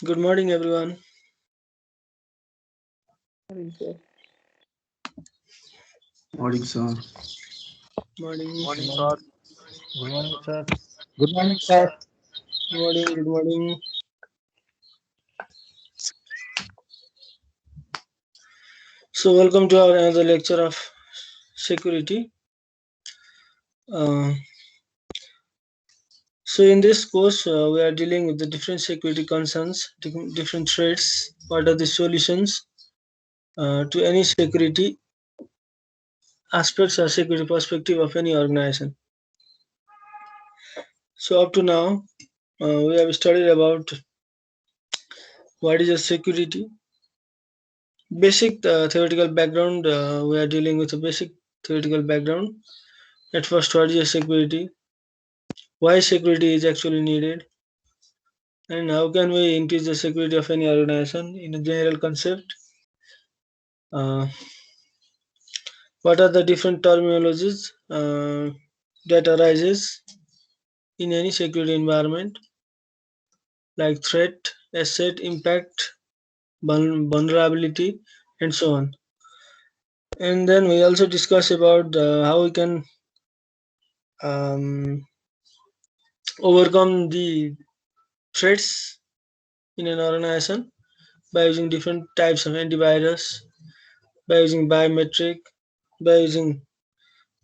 Good morning, everyone. Morning, sir. Morning, sir. Morning. Morning, Good sir. morning. Good morning, sir. Good morning, sir. Good morning. Good morning. So, welcome to our another lecture of security. Uh, so, in this course, we are dealing with the different security concerns, different threats. What are the solutions to any security aspects or security perspective of any organization? So, up to now, we have studied about what is a security. Basic theoretical background. We are dealing with a basic theoretical background. At first, what is a security? Why security is actually needed? And how can we increase the security of any organization in a general concept? Uh, what are the different terminologies that arises in any security environment, like threat, asset, impact, vulnerability, and so on. And then we also discuss about how we can um, overcome the threats in an organization by using different types of antivirus, by using biometric, by using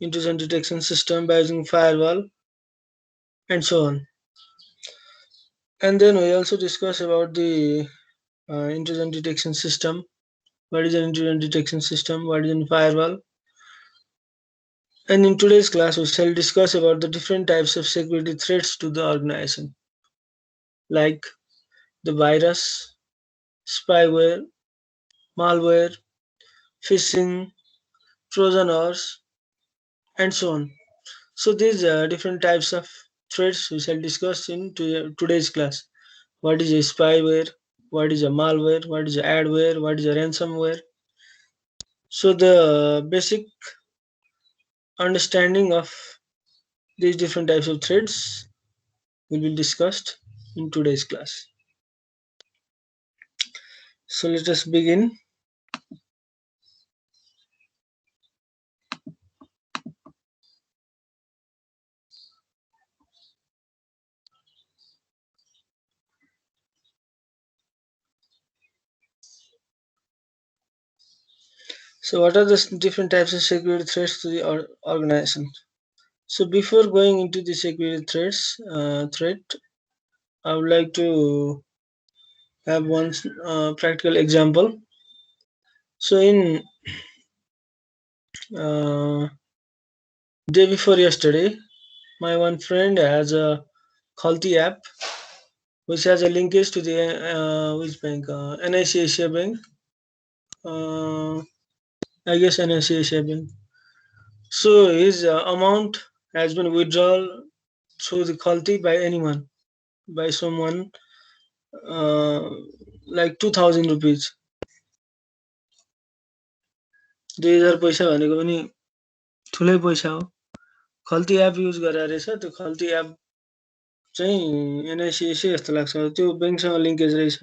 intrusion detection system, by using firewall, and so on. And then we also discuss about the intrusion detection system. What is an intrusion detection system? What is a firewall? And in today's class, we shall discuss about the different types of security threats to the organization, like the virus, spyware, malware, phishing, Trojan horse, and so on. So these different types of threats we shall discuss in today's class. What is a spyware? What is a malware? What is a adware? What is a ransomware? So the basic understanding of these different types of threats will be discussed in today's class. So let us begin. So what are the different types of security threats to the organization? So before going into the security threat, I would like to have one practical example. So in uh, day before yesterday, my one friend has a Khalti app which has a linkage to the which bank? NIC Asia Bank. Uh, I guess NIC Asia Bank. So his amount has been withdrawn through the Khalti by anyone, by someone, uh, like 2000 rupees. 2000 पैसा भनेको पनि ठुलै पैसा हो. खल्ती app use गरेर रहेछ. त्यो खल्ती app चाहिँ एनआइसिएससी जस्तो लाग्छ. त्यो ब्याङ्कसँग लिङ्केज रहेछ.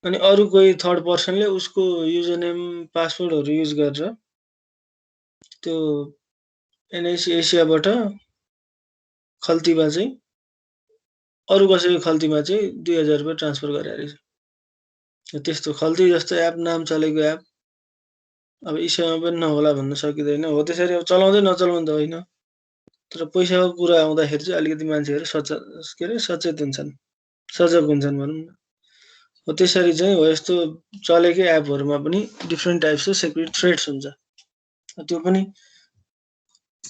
अनि अरू कोही थर्ड पर्सनले उसको युजर नेम पासवर्डहरू युज गरेर त्यो एनआइसी एसियाबाट खल्तीमा चाहिँ अरू कसैको खल्तीमा चाहिँ 2000 रुपियाँ ट्रान्सफर गरेर रहेछ. त्यस्तो खल्ती जस्तो एप नाम चलेको एप अब एसियामा पनि नहोला भन्न सकिँदैन. हो त्यसरी अब चलाउँदै नचलाउनु त होइन. तर पैसाको कुरा आउँदाखेरि चाहिँ अलिकति मान्छेहरू सचेत हुन्छन्, सजग हुन्छन् भनौँ न. हो त्यसरी चाहिँ हो यस्तो चलेकै एपहरूमा पनि डिफ्रेन्ट टाइप्सको सेक्युरिटी थ्रेट्स हुन्छ. त्यो पनि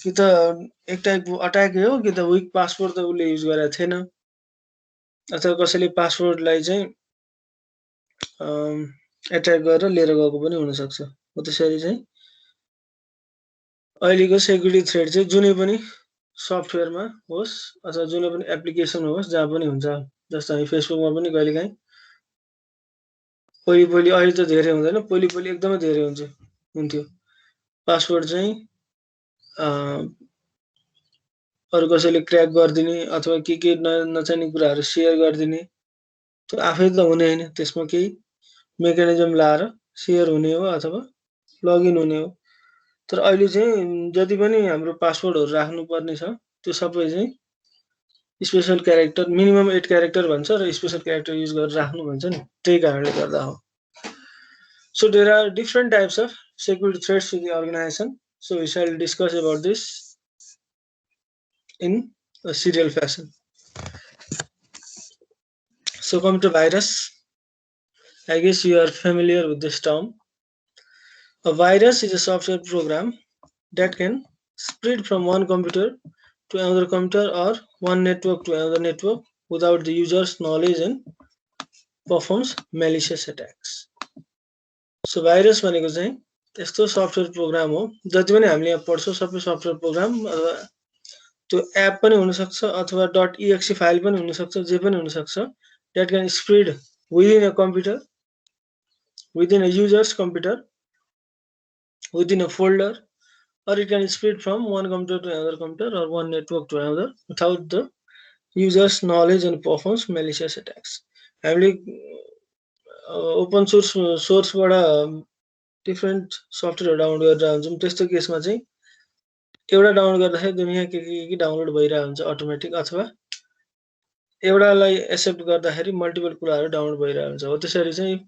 कि त एक टाइपको अट्याकै हो, कि त विक पासवर्ड त उसले युज गरेको थिएन, अथवा कसैले पासवर्डलाई चाहिँ एट्याक गरेर लिएर गएको पनि हुनसक्छ. हो त्यसरी चाहिँ अहिलेको सेक्युरिटी थ्रेट चाहिँ जुनै पनि सफ्टवेयरमा होस् अथवा जुनै पनि एप्लिकेसन होस् जहाँ पनि हुन्छ. जस्तो हामी फेसबुकमा पनि कहिलेकाहीँ पहिले अहिले त धेरै हुँदैन, पहिले एकदमै धेरै हुन्थ्यो. पासवर्ड चाहिँ अरू कसैले क्र्याक गरिदिने अथवा के नचाहिने कुराहरू सेयर गरिदिने त्यो आफै त हुने हैन, त्यसमा केही मेकानिजम लाएर सेयर हुने हो अथवा लगइन हुने हो। तर अहिले चाहिँ जति पनि हाम्रो पासवर्डहरु राख्नुपर्ने छ त्यो सबै चाहिँ स्पेशल क्यारेक्टर मिनिमम 8 क्यारेक्टर भन्छ र स्पेशल क्यारेक्टर युज गरेर राख्नु भन्छ नि, त्यही कारणले गर्दा हो। So there are different types of security threats to the organization. So we shall discuss about this in a serial fashion. So computer virus. I guess you are familiar with this term. A virus is a software program that can spread from one computer to another computer or one network to another network without the user's knowledge and performs malicious attacks. So virus भनेको चाहिँ यस्तो software programme हो, जति पनि हामीले यहाँ पढ्छौँ सबै सफ्टवेयर प्रोग्राम अथवा त्यो एप पनि हुनसक्छ अथवा .exe फाइल पनि हुनसक्छ, जे पनि हुनसक्छ, that can spread within a computer, within a user's computer, within a folder, or it can spread from one computer to another computer or one network to another without the user's knowledge and performs malicious attacks. हामीले open सोर्सबाट different software download गरेर हुन्छौँ, त्यस्तो केसमा चाहिँ एउटा download गर्दाखेरि दुनिया के डाउनलोड भइरहेको हुन्छ अटोमेटिक, अथवा एउटालाई एक्सेप्ट गर्दाखेरि मल्टिपल कुराहरू डाउनलोड भइरहेको हुन्छ। हो त्यसरी चाहिँ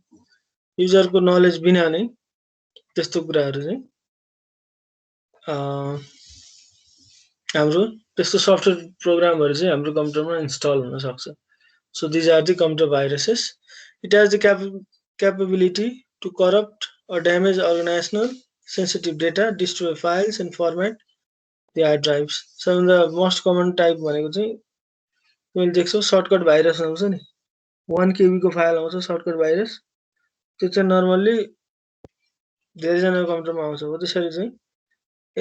युजरको नलेज बिना नै त्यस्तो कुराहरू चाहिँ हाम्रो त्यस्तो सफ्टवेयर प्रोग्रामहरू चाहिँ हाम्रो कम्प्युटरमा इन्स्टल हुन सक्छ। So these are the computer viruses. It has the capability to corrupt or damage organizational sensitive data, destroy files and format the hard drives. So the most common type भनेको चाहिँ मैले देख्छु सर्टकट भाइरस आउँछ नि, 1 KB को file आउँछ shortcut virus, त्यो चाहिँ नर्मल्ली धेरैजनाको कम्प्युटरमा आउँछ। हो त्यसरी चाहिँ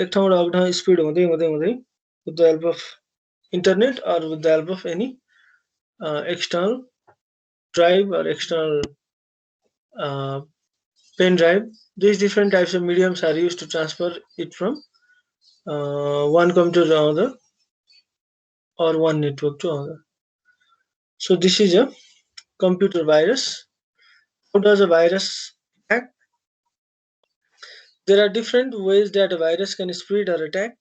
एक ठाउँबाट अर्को ठाउँ स्पिड हुँदै हुँदै हुँदै with the help of internet or with the help of any external drive or external pen drive. These different types of mediums are used to transfer it from one computer to another or one network to another. So this is a computer virus. How does a virus attack? There are different ways that a virus can spread or attack,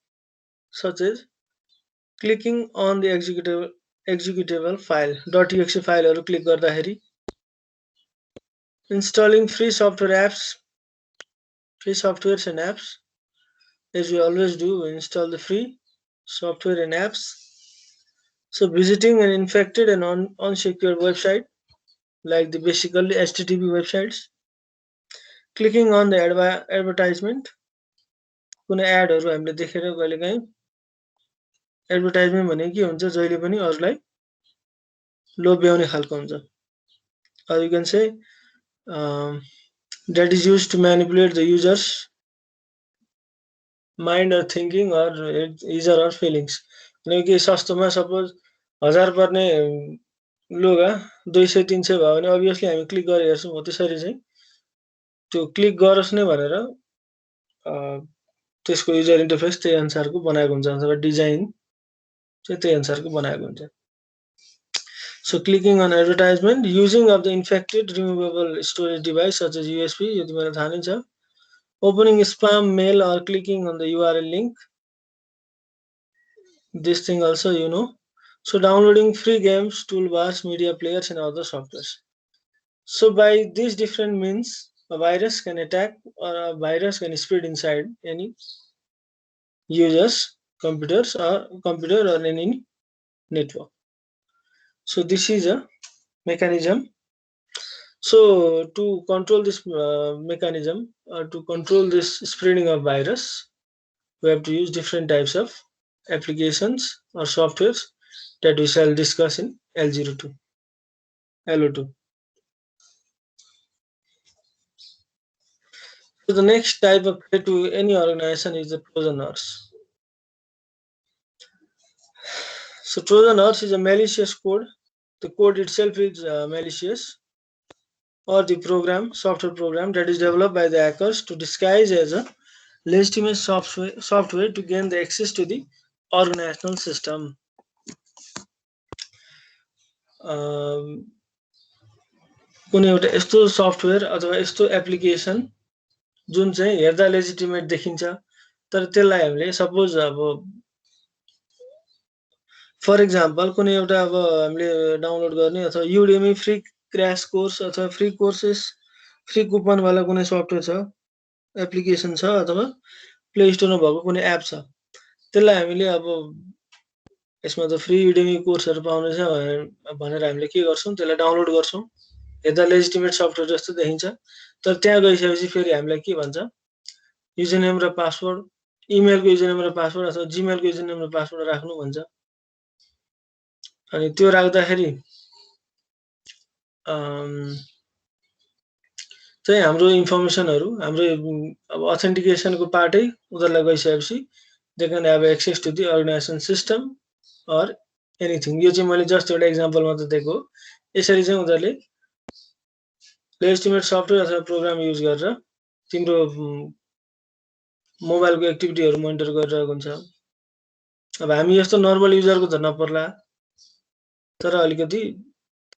such as clicking on the executable file .exe फाइलहरु click गर्दाखेरि, installing free softwares and apps. As we always do, we install the free software and apps. So visiting an infected and unsecured website like the basically HTTP websites, clicking on the advertisement, कुनै एडहरु हामीले देखेर कहिलेकाहीँ advertisement भनेको के हुन्छ, जहिले पनि अरूलाई लोभ्याउने खालको हुन्छ। Or you can say that is used to manipulate the user's mind or thinking or his or her feelings. किनकि सस्तोमा सपोज 1000 पर्ने लुगा 200-300 भयो भने अभियसली हामी क्लिक गरेर हेर्छौँ। हो त्यसरी चाहिँ त्यो क्लिक गरोस् नै भनेर त्यसको युजर इन्टरफेस त्यही अनुसारको बनाएको हुन्छ अथवा डिजाइन चाहिँ त्यही अनुसारको बनाएको हुन्छ। So clicking on advertisement, using of the infected removable storage device such as USB, यो तिमीलाई थाहा नै छ, opening spam mail or clicking on the URL link, this thing also you know. So downloading free games, toolbars, media players and other softwares. So by these different means, a virus can attack or a virus can spread inside any user's computer or any network. So this is a mechanism. So to control this mechanism or to control this spreading of virus, we have to use different types of applications or softwares that we shall discuss in LO2. So the next type of threat to any organization is the Trojan horse. So Trojan horse is a malicious code. The code itself is malicious, or the software program that is developed by the hackers to disguise as a legitimate software to gain the access to the organizational system. कुनै एउटा यस्तो software अथवा यस्तो application जुन चाहिँ हेर्दा legitimate देखिन्छ तर त्यसलाई हामीले सपोज अब फर एक्जाम्पल कुनै एउटा अब हामीले डाउनलोड गर्ने अथवा युडेमी फ्री क्र्यास कोर्स अथवा फ्री कोर्सेस फ्री कुपन वाला कुनै सफ्टवेयर छ एप्लिकेसन छ अथवा प्ले स्टोरमा भएको कुनै एप छ त्यसलाई हामीले अब यसमा त फ्री युडेमी कोर्सहरु पाउनेछ भनेर हामीले के गर्छौं त्यसलाई डाउनलोड गर्छौं हेर्दा लेजिटिमेट सफ्टवेयर जस्तो देखिन्छ तर त्यहाँ गइसकेपछि फेरि हामीलाई के भन्छ युजर नेम र पासवर्ड इमेलको युजर नेम र पासवर्ड अथवा जीमेलको युजर नेम र पासवर्ड राख्नु भन्छ अनि त्यो राख्दाखेरि चाहिँ हाम्रो इन्फर्मेसनहरु हाम्रो अब अथेन्टिकेसनको पार्टै उनीहरुलाई गइसकेपछि they can have access to the organisation system or anything यो चाहिँ मैले जस्ट एउटा एक्जाम्पल मात्र दिएको यसरी चाहिँ उनीहरुले लेजिटिमेट सफ्टवेयर अथवा प्रोग्राम युज गरेर तिम्रो मोबाइलको एक्टिभिटीहरु मोनिटर गरिरहेको हुन्छ अब हामी यस्तो नर्मल युजरको त नपर्ला तर अलिकति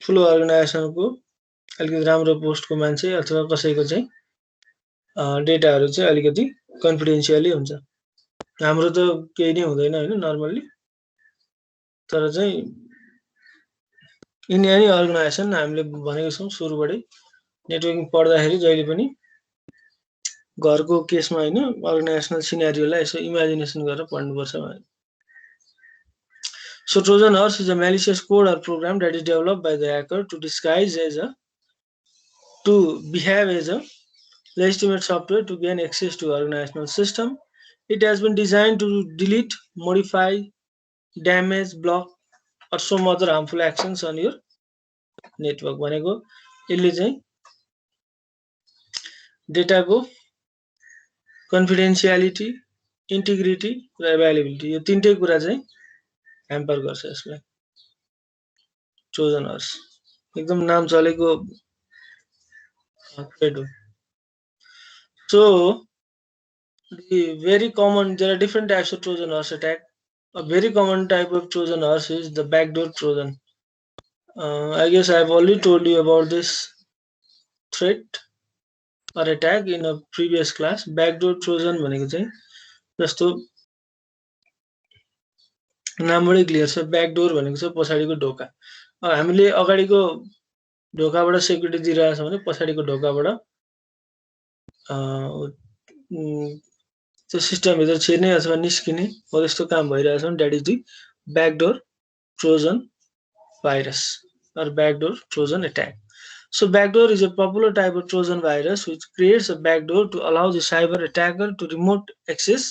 ठुलो अर्गनाइजेसनको अलिकति राम्रो पोस्टको मान्छे अथवा कसैको चाहिँ डेटाहरु चाहिँ अलिकति कन्फिडेन्शियली हुन्छ हाम्रो त केही नै हुँदैन हैन नर्मली तर चाहिँ इन एनी अर्गनाइजेसन हामीले भनेको छौं सुरुबाटै नेटवर्किङ पढ्दाखेरि जहिले पनि घरको केसमा हैन अर्गनाइजेसनल सिनेरियोलाई यसो इमेजिनेसन गरेर पढ्नुपर्छ भने So Trojan horse is a malicious code or program that is developed by the hacker to behave as a legitimate software to gain access to organizational system. It has been designed to delete, modify, damage, block, or some other harmful actions on your network. भनेको यसले चाहिँ डेटाको कन्फिडेन्शियलिटी, integrity र availability यो तीनटै कुरा चाहिँ hamper गर्छ यसलाई Trojan horse एकदम नाम चलेको ट्रेड हो so the very common there are different types of Trojan horse attack. A very common type of Trojan horse is the backdoor Trojan. I guess I have already told you about this threat or attack in a previous class. Backdoor Trojan भनेको चाहिँ जस्तो नामबाटै clear छ backdoor भनेको चाहिँ पछाडीको ढोका अब हामीले अगाडिको ढोकाबाट सेक्युरिटी दिइरहेछ भने पछाडीको ढोकाबाट त्यो सिस्टम भित्र छिर्ने अथवा निस्किने हो त्यस्तो काम भइरहेछ भने that is the backdoor trojan virus or backdoor Trojan attack. So backdoor is a popular type of Trojan virus which creates a backdoor to allow the cyber attacker to remote access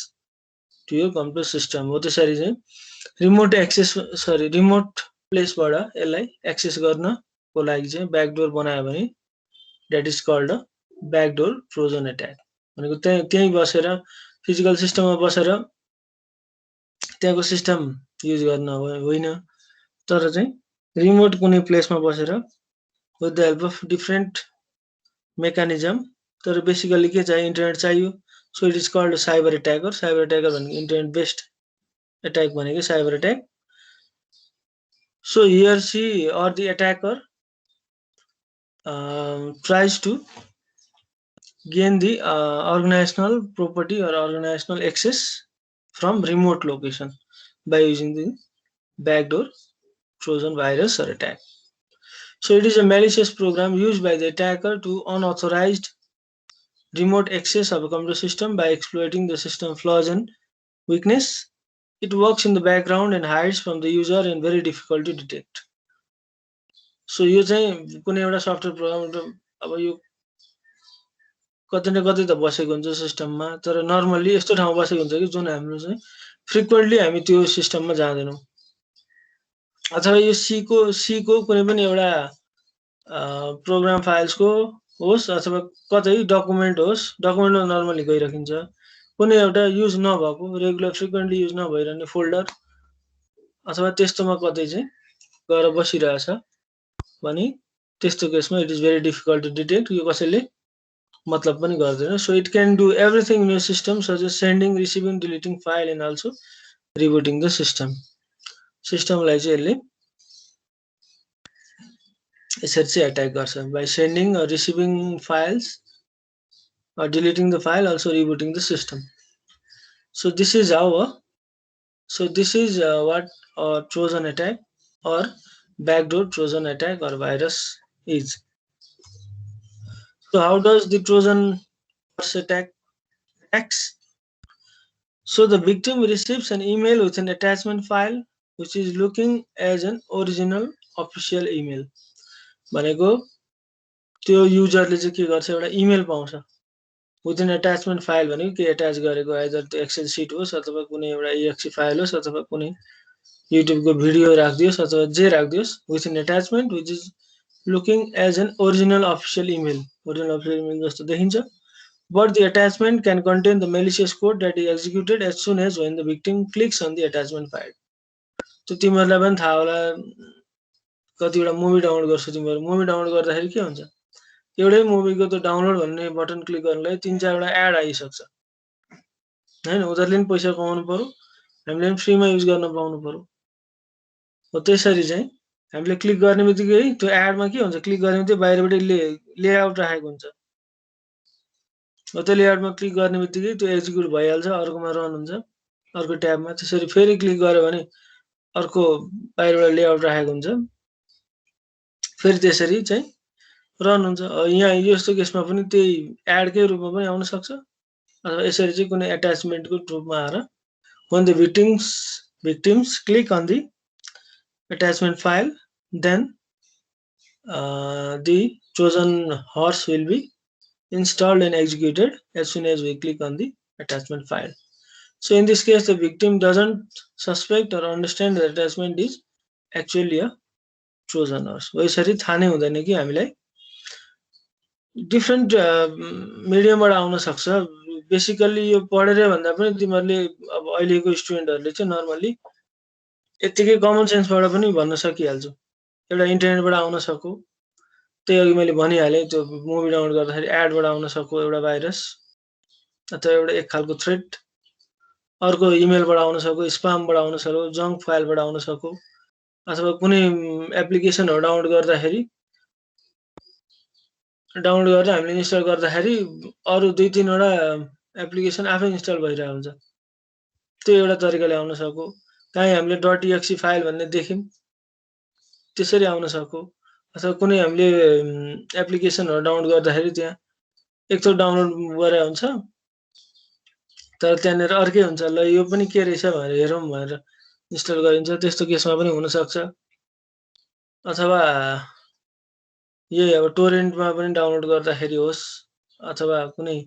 to your computer system. हो त्यसरी चाहिँ remote प्लेसबाट यसलाई access गर्नको लागि चाहिँ backdoor बनायो भने that is called a backdoor trojan attack भनेको त्यही बसेर फिजिकल सिस्टममा बसेर त्यहाँको सिस्टम युज गर्न होइन तर चाहिँ रिमोट कुनै प्लेसमा बसेर with the help of different mechanism तर बेसिकली के चाहियो इन्टरनेट चाहियो so it is called cyber attacker भनेको इन्टरनेट बेस्ड अट्याक भनेको cyber attack so he or she or the attacker tries to gain the organizational property or organizational access from remote location by using the backdoor Trojan virus or attack. So it is a malicious program used by the attacker to unauthorized remote access of a computer system by exploiting the system flaws and weakness. It works in the background and hides from the user and very difficult to detect. So यो चाहिँ कुनै एउटा software programme अब यो कतै न कतै त बसेको हुन्छ सिस्टममा तर नर्मली यस्तो ठाउँ बसेको हुन्छ कि जुन हाम्रो चाहिँ फ्रिक्वेन्टली हामी त्यो सिस्टममा जाँदैनौं अथवा यो सी को कुनै पनि एउटा प्रोग्राम फाइल्सको होस् अथवा कतै डकुमेन्ट होस् डकुमेन्टमा नर्मली गइराखिन्छ कुनै एउटा युज नभएको रेगुलर फ्रिक्वेन्टली युज नभइरहने फोल्डर अथवा त्यस्तोमा कतै चाहिँ गएर बसिरहेछ भने त्यस्तो केसमा it is very difficult to detect यो कसैले मतलब पनि गर्दैन so it can do everything in your system such as sending receiving deleting file and also rebooting the सिस्टमलाई चाहिँ यसले यसरी चाहिँ एट्याक गर्छ by sending or receiving files or deleting the file, also rebooting the system. So this is how this is what a Trojan attack or backdoor Trojan attack or virus is. So how does the Trojan horse attacks? So the victim receives an email with an attachment file which is looking as an original official email. भनेको त्यो युजरले चाहिँ के गर्छ, एउटा email पाउँछ with an attachment file भनेको के attach गरेको, आइदर त्यो एक्सेल सिट होस् अथवा कुनै एउटा EXE फाइल होस् अथवा कुनै युट्युबको भिडियो राखिदियोस् अथवा जे राखिदियोस् with an attachment which is looking as an original official email, original official email जस्तो देखिन्छ. But the attachment can contain the malicious code that is executed as soon as when the victim clicks on the attachment file. त्यो तिमीहरूलाई पनि थाहा होला, कतिवटा movie download गर्छौ तिमीहरू, मुभी डाउनलोड गर्दाखेरि के हुन्छ, एउटै मुभीको त्यो डाउनलोड भन्ने बटन क्लिक गर्नलाई 3-4वटा एड आइसक्छ हैन. उनीहरूले पनि पैसा कमाउनु पर्यो, हामीले पनि फ्रीमा युज गर्न पाउनु पर्यो. हो त्यसरी चाहिँ हामीले क्लिक गर्ने बित्तिकै त्यो एडमा के हुन्छ, क्लिक गर्ने बित्तिकै बाहिरबाट लेआउट राखेको हुन्छ. हो त्यो लेआउटमा क्लिक गर्ने बित्तिकै त्यो एक्जिक्युट भइहाल्छ, अर्कोमा रन हुन्छ, अर्को ट्याबमा. त्यसरी फेरि क्लिक गर्यो भने अर्को बाहिरबाट लेआउट राखेको हुन्छ, फेरि त्यसरी चाहिँ रन हुन्छ. यहाँ यस्तो केसमा पनि त्यही एडकै रूपमा पनि आउन सक्छ अथवा यसरी चाहिँ कुनै एट्याचमेन्टको रूपमा आएर when the victims click on the attachment file, then the Trojan horse will be installed and executed as soon as we click on the attachment file. So in this case, the victim doesn't suspect or understand that attachment is actually a Trojan horse. यसरी थाहा नै हुँदैन कि हामीलाई different मिडियमबाट आउन सक्छ. Basically यो पढेर भन्दा पनि तिमीहरूले अब अहिलेको स्टुडेन्टहरूले चाहिँ नर्मली यतिकै कमन सेन्सबाट पनि भन्न सकिहाल्छौ. एउटा इन्टरनेटबाट आउन सक्यो, त्यही अघि मैले भनिहालेँ, त्यो मुभी डाउनलोड गर्दाखेरि एडबाट आउन सक्यो एउटा भाइरस अथवा एउटा एक खालको थ्रेट, अर्को इमेलबाट आउन सक्यो, स्पामबाट आउन सक्यो, जङ्क फाइलबाट आउन सक्यो, अथवा कुनै एप्लिकेसनहरू डाउनलोड गर्दाखेरि हामीले इन्स्टल गर्दाखेरि अरू 2-3वटा एप्लिकेसन आफै इन्स्टल भइरहेको हुन्छ, त्यो एउटा तरिकाले आउन सक्यो. काहीँ हामीले .exe फाइल भन्ने देख्यौँ, त्यसरी आउन सक्यो. अथवा कुनै हामीले एप्लिकेसनहरू डाउनलोड गर्दाखेरि त्यहाँ एक त डाउनलोड गरे हुन्छ तर त्यहाँनिर अर्कै हुन्छ, ल यो पनि के रहेछ भनेर हेरौँ भनेर इन्स्टल गरिन्छ, त्यस्तो केसमा पनि हुन सक्छ. अथवा यही अब टोरेन्टमा पनि डाउनलोड गर्दाखेरि होस् अथवा कुनै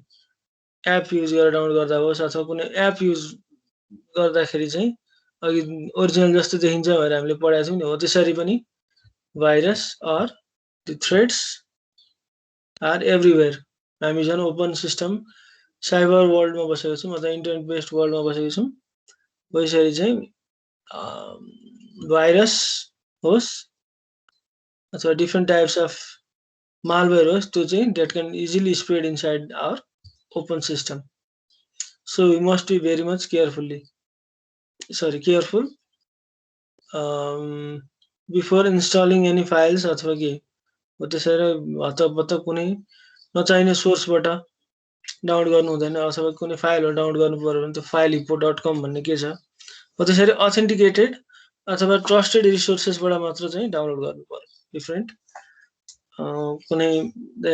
एप युज गरेर डाउनलोड गर्दा होस् अथवा कुनै एप युज गर्दाखेरि चाहिँ अघि ओरिजिनल जस्तो देखिन्छ भनेर हामीले पढाएको छौँ नि, हो त्यसरी पनि virus or the threats are everywhere. हामी झन् ओपन सिस्टम साइबर वर्ल्डमा बसेको छौँ अथवा इन्टरनेट बेस्ड वर्ल्डमा बसेको छौँ. यसरी चाहिँ भाइरस होस् अथवा डिफ्रेन्ट टाइप्स अफ malware होस्, त्यो चाहिँ that can easily spread inside our open system. So we must be very much careful before installing any files अथवा के हो त्यसरी हतपत कुनै नचाहिने सोर्सबाट डाउनलोड गर्नु हुँदैन. अथवा कुनै फाइलहरू डाउनलोड गर्नु पर्यो भने त्यो filehippo.com भन्ने के छ, हो त्यसरी अथेन्टिकेटेड अथवा ट्रस्टेड रिसोर्सेसबाट मात्र चाहिँ डाउनलोड गर्नु पर्यो. डिफ्रेन्ट कुनै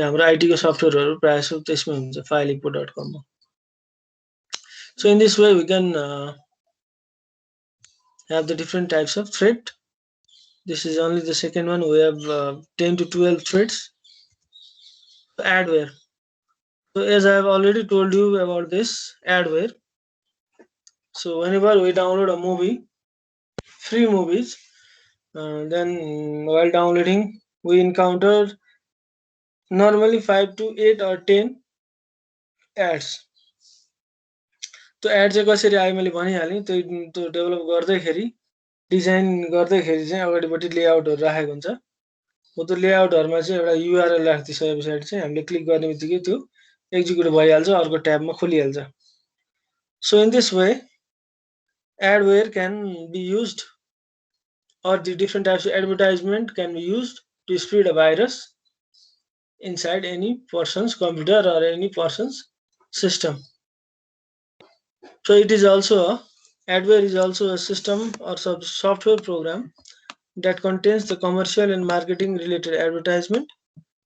हाम्रो आइटीको सफ्टवेयरहरू प्रायः जसो त्यसमै हुन्छ filehippo.com मा. So in this way we can have the different types of threat. This is only the second one. We have 10 to 12 threats. Adware. So as I have already told you about this adware, so whenever we download a movie, free movies, then while downloading we encounter normally 5 to 8 or 10 ads. त्यो add चाहिँ कसरी आयो मैले भनिहालेँ, त्यो develop गर्दैखेरि design गर्दैखेरि चाहिँ अगाडिपट्टि लेआउटहरू राखेको हुन्छ, हो त्यो लेआउटहरूमा चाहिँ एउटा युआरएल राखिदिसके पछाडि चाहिँ हामीले क्लिक गर्ने बित्तिकै त्यो एक्जिक्युट भइहाल्छ, अर्को ट्याबमा खोलिहाल्छ. So in this way adware can be used or the different types of advertisement can be used to spread a virus inside any person's computer or any person's system. So it is also adware is also a system or software program that contains the commercial and marketing related advertisement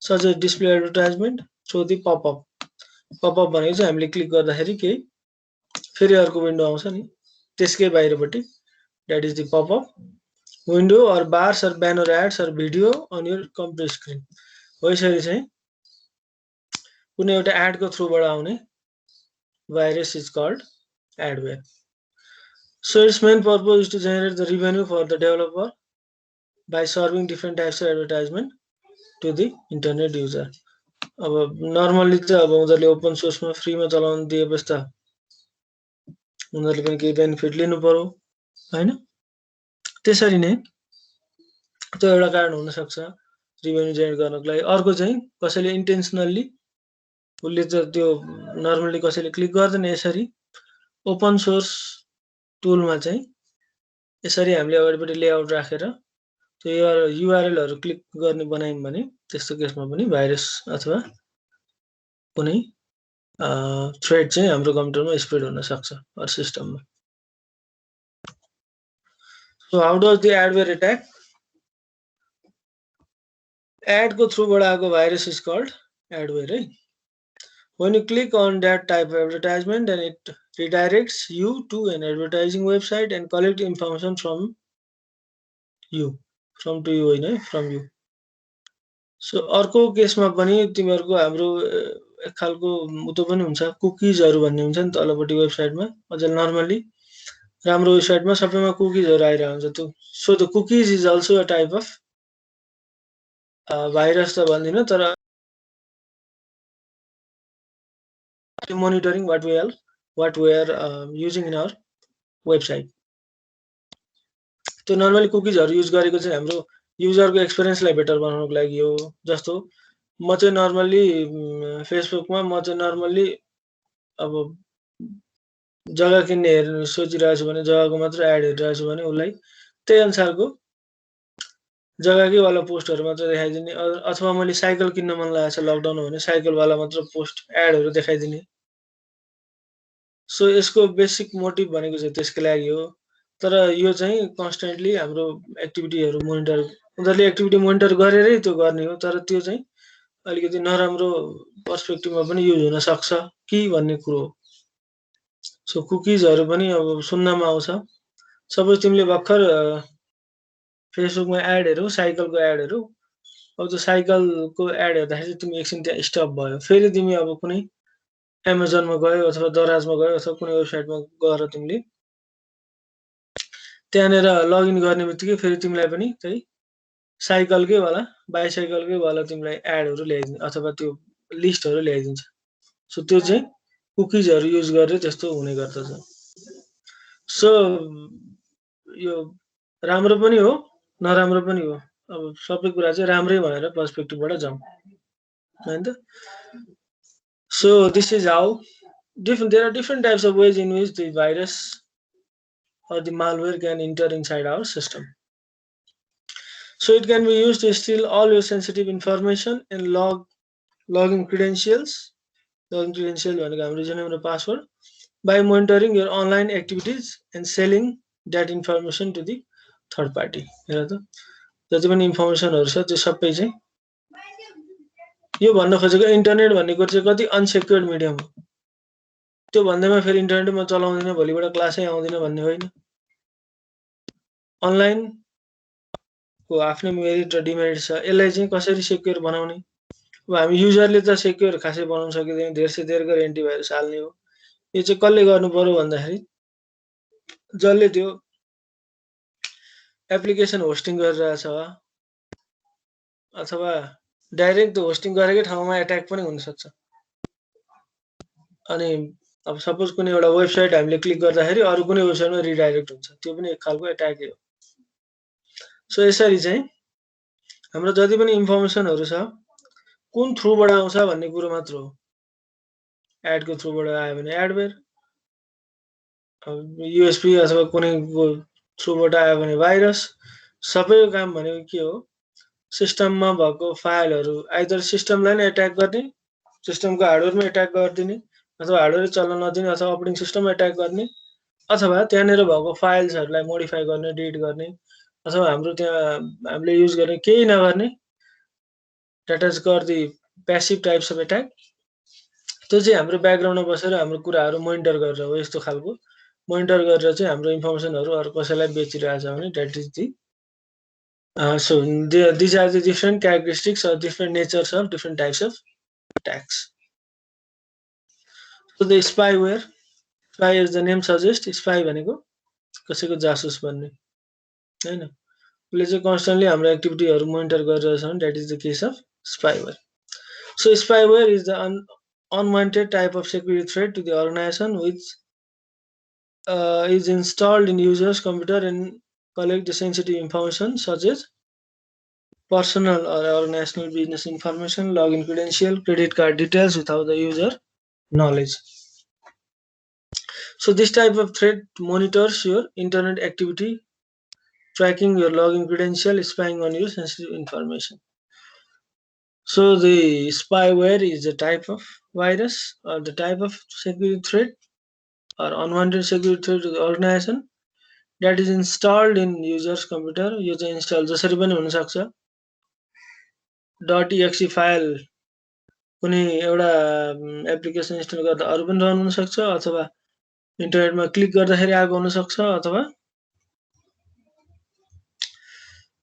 such as display advertisement through the pop-up. Pop-up भनेको चाहिँ हामीले click गर्दाखेरि केही फेरि अर्को window आउँछ नि त्यसकै बाहिरपट्टि that is the pop-up window or bars or banner ads or video on your computer screen. हो यसरी चाहिँ कुनै एउटा एडको थ्रुबाट आउने virus is called adware. So its main purpose is to generate the revenue for the developer by serving different types of advertisement to the internet user. अब normally चाहिँ अब उनीहरूले ओपन सोर्समा फ्रीमा चलाउन दिएपछि त उनीहरूले पनि केही बेनिफिट लिनु पर्यो हैन त्यसरी नै त्यो एउटा कारण हुन सक्छ रिभेन्यू जेनेरेट गर्नको लागि अर्को चाहिँ कसैले इन्टेन्सनली उसले चाहिँ त्यो नर्मली कसैले क्लिक गर्दैन यसरी ओपन सोर्स टुलमा चाहिँ यसरी हामीले अगाडिपट्टि लेआउट राखेर त्यो युआरएलहरु क्लिक गर्ने बनायौं भने त्यस्तो केसमा पनि भाइरस अथवा कुनै थ्रेड चाहिँ हाम्रो कम्प्युटरमा स्प्रेड हुन सक्छ अर सिस्टममा. So how does the adware attack? Ad को थ्रुबाट आएको virus is called adware है. When you click on that type of advertisement, then it redirects you to an advertising website and collect information from you. From to you होइन from you. So अर्को केसमा पनि तिमीहरुको हाम्रो एक खालको उतो पनि हुन्छ कुकीजहरु भन्ने हुन्छ नि तलपट्टि वेबसाइटमा अझ नर्मली राम्रो वेबसाइटमा सबैमा कुकीजहरु आइरहेको हुन्छ त्यो so the cookies is also a type of virus त भन्दिन तर monitoring what we are using in our website. त्यो नर्मली कुकीजहरु युज गरेको चाहिँ हाम्रो युजरको एक्सपीरियन्सलाई बेटर बनाउनको लागि हो जस्तो म चाहिँ नर्मली फेसबुकमा म चाहिँ नर्मली अब जग्गा किन्ने हेर्न सोचिरहेको छु भने जग्गाको मात्र एड हेरिरहेको छु भने उलाई त्यही अनुसारको जग्गाकै वाला पोस्टहरु मात्र देखाइदिने अथवा मैले साइकल किन्न मन लागेछ लकडाउन भने साइकल वाला मात्र पोस्ट एडहरु देखाइदिने. सो यसको बेसिक मोटिभ भनेको चाहिँ त्यसको लागि हो तर यो चाहिँ कन्स्टेन्टली हाम्रो एक्टिभिटीहरु मोनिटर उनीहरुले एक्टिभिटी मोनिटर गरेरै त्यो गर्ने हो तर त्यो चाहिँ अलिकति नराम्रो पर्सपेक्टिभमा पनि युज हुन सक्छ कि भन्ने कुरो. सो कुकीजहरु पनि अब सुन्नमा आउँछ सपोज तिमीले भर्खर फेसबुकमा एड हेरौ साइकलको एड हेरौ अब त्यो साइकलको एड हेर्दाखेरि तिमी एकछिन त्यहाँ स्टप भयो फेरि तिमी अब कुनै अमेजनमा गयो अथवा दराजमा गयो अथवा कुनै वेबसाइटमा गएर तिमीले त्यहाँनेर लगइन गर्ने बित्तिकै फेरि तिमीलाई पनि त्यही साइकलकै वाला बाइसाइकलकै वाला तिमीलाई एडहरु ल्याइदिन्छ अथवा त्यो लिस्टहरु ल्याइदिन्छ. सो त्यो चाहिँ कुकीजहरु युज गरेर त्यस्तो हुने गर्दछ. सो यो राम्रो पनि हो नराम्रो पनि हो अब सबै कुरा चाहिँ राम्रै भनेर पर्सपेक्टिभबाट जाउँ हैन त. So this is how there are different types of ways in which the virus or the malware can enter inside our system. So it can be used to steal all your sensitive information and login credentials. Login credentials भनेको हाम्रो username र password by monitoring your online activities and selling that information to the third party. हेर त जति पनि इन्फर्मेसनहरु छ त्यो सबै चाहिँ यो भन्न खोजेको इन्टरनेट भन्ने कुरा चाहिँ कति अनसेक्युर्ड मिडियम हो त्यो भन्दैमा फेरि इन्टरनेटमा चलाउँदिन भोलिबाट क्लासै आउँदिन भन्ने होइन. अनलाइन को आफ्नै मेरिट र डिमेरिट छ यसलाई चाहिँ कसरी सेक्युर बनाउने अब हामी युजरले त सेक्युर खासै बनाउन सकिदैन धेर से धेर गरी एन्टिभाइरस हाल्ने हो यो चाहिँ कसले गर्नु पर्यो भन्दाखेरि जसले त्यो एप्लिकेसन होस्टिङ गरिरहेछ अथवा डाइरेक्ट त्यो होस्टिङ गरेकै ठाउँमा एट्याक पनि हुन सक्छ. अनि अब सपोज कुनै एउटा वेबसाइट हामीले क्लिक गर्दाखेरि अरु कुनै वेबसाइटमा रिडाइरेक्ट हुन्छ त्यो पनि एक खालको एट्याकै हो. सो यसरी चाहिँ हाम्रो जति पनि इन्फर्मेसनहरु छ कुन थ्रुबाट आउँछ भन्ने कुरो मात्र हो. एडको थ्रुबाट आयो भने एडवेयर युएसपी अथवा कुनै थ्रुबाट आयो भने भाइरस सबैको काम भनेको के हो सिस्टममा भएको फाइलहरु आइदर सिस्टमलाई नै एट्याक गर्ने, सिस्टमको हार्डवेयरमा एट्याक गरिदिने, अथवा हार्डवेयर चल्न नदिने, अथवा अपरेटिङ सिस्टममा एट्याक गर्ने, अथवा त्यहाँनिर भएको फाइल्सहरुलाई मोडिफाई गर्ने, डिलिट गर्ने, अथवा हाम्रो त्यहाँ हामीले युज गर्ने केही नगर्ने, that is called the passive types of attack. त्यो चाहिँ हाम्रो ब्याकग्राउन्डमा बसेर हाम्रो कुराहरु मोनिटर गरेर हो, यस्तो खालको मोनिटर गरेर चाहिँ हाम्रो इन्फर्मेसनहरु अरु कसैलाई बेचिरहेछ भने that is the so these are the different characteristics or different natures of different types of attacks. So the spyware, spy as the name suggests, spy भनेको कसैको जासुस बन्ने हैन, उसले चाहिँ कन्स्टेन्टली हाम्रो एक्टिभिटीहरु मोनिटर गरिरहेछ भने that is the case of spyware. So spyware is the unwanted type of security threat to the organization which is installed in users' computer and collect the sensitive information such as personal or organizational business information, login credential, credit card details without the user knowledge. So this type of threat monitors your internet activity, tracking your login credential, spying on your sensitive information. So the spyware is a type of virus or the type of security threat or unwanted security threat to the organization that is installed in user's computer. यो चाहिँ install जसरी पनि हुन सक्छ, .exe file कुनै एउटा application install गर्दा अरु पनि रन हुन सक्छ, अथवा इन्टरनेटमा क्लिक गर्दाखेरि आएको हुन सक्छ, अथवा